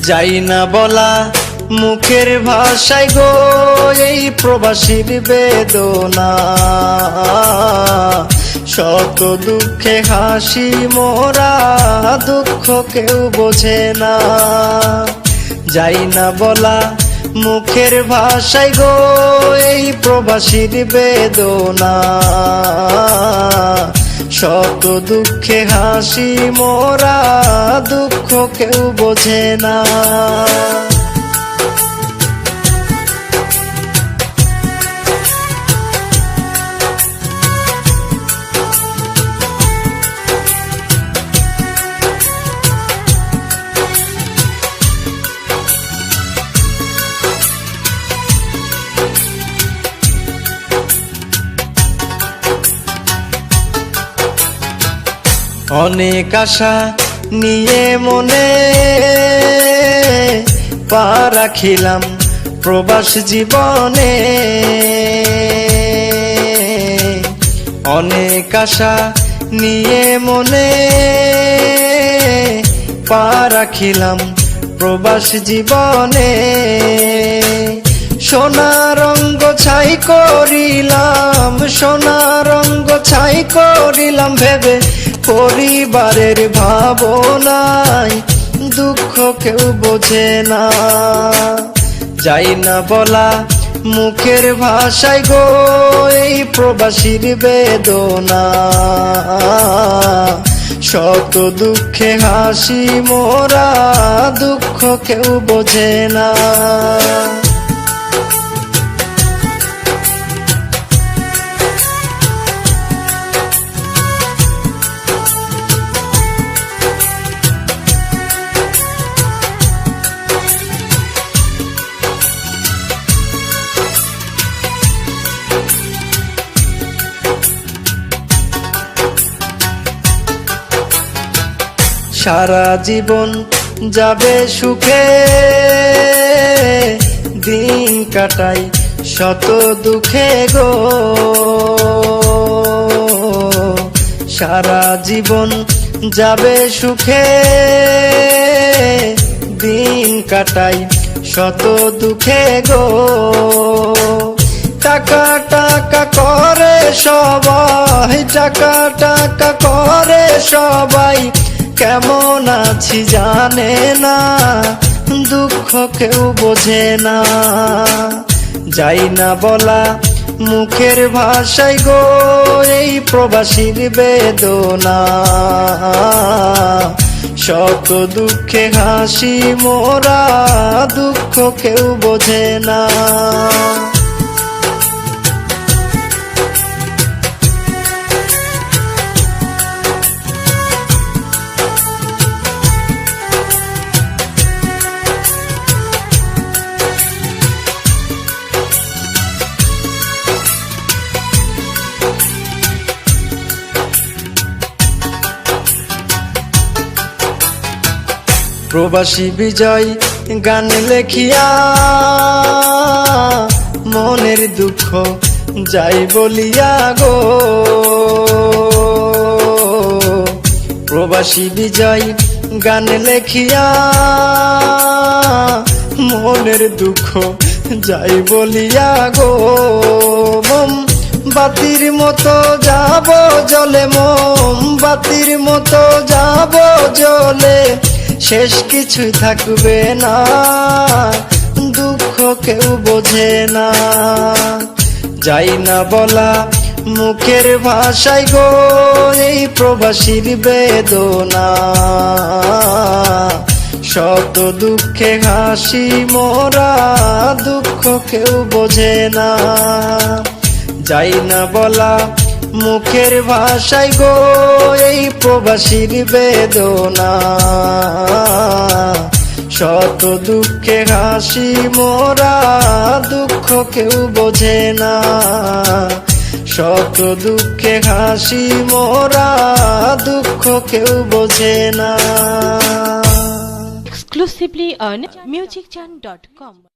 যাই না বলা মুখের ভাষায় গো এই প্রবাসীর বেদনা। শত দুঃখে হাসি মোরা, দুঃখ কেউ বোঝে না। যাই না বলা মুখের ভাষায় গো এই প্রবাসীর বেদনা। শত দুঃখে হাসি মোরা, দুঃখ কেউ বোঝে না। অনেক আশা নিয়ে মনে পা রাখিলাম প্রবাস জীবনে। অনেক আশা নিয়ে মনে পা রাখিলাম প্রবাস জীবনে। সোনা রঙ্গ ছাই করিলাম, সোনা রঙ্গ ছাই করিলাম ভেবে পরিবারের ভাবনায়, দুঃখ কেউ বোঝে না। যাই না বলা মুখের ভাষায় গো এই প্রবাসীর বেদনা। শত দুঃখে হাসি মোরা, দুঃখ কেউ বোঝে না। সারা জীবন যাবে সুখে, দিন কাটাই শত দুঃখে গো। সারা জীবন যাবে সুখে, দিন কাটাই শত দুঃখে গো। টাকা টাকা করে সবাই, টাকা টাকা করে সবাই, কেমন আছি জানে না, দুঃখ কেউ বোঝে না। যাই না বলা মুখের ভাষায় গো এই প্রবাসীর বেদনা। শত দুঃখে হাসি মোরা, দুঃখ কেউ বোঝে না। প্রবাসী বিজয় গান লেখিয়া মনের দুঃখ যাই বলিয়া গো। প্রবাসী বিজয় গান লেখিয়া মনের দুঃখ যাই বলিয়া গো। মোম বাতির মতো যাব জলে, মোম বাতির মতো যাব জলে, শেষ কিছুই থাকবে না, দুঃখ কেউ বোঝে না। যাই না বলা মুখের ভাষায় গো এই প্রবাসীর বেদনা। শত দুঃখে হাসি মোরা, দুঃখ কেউ বোঝে না। যাই না বলা মুখের ভাষায় গো এই প্রবাসীর বেদনা। শত দুঃখে হাসি মোরা, দুঃখ কেউ বোঝে না। শত দুঃখে হাসি মোরা, দুঃখ কেউ বোঝে না। Exclusively on musicjan.com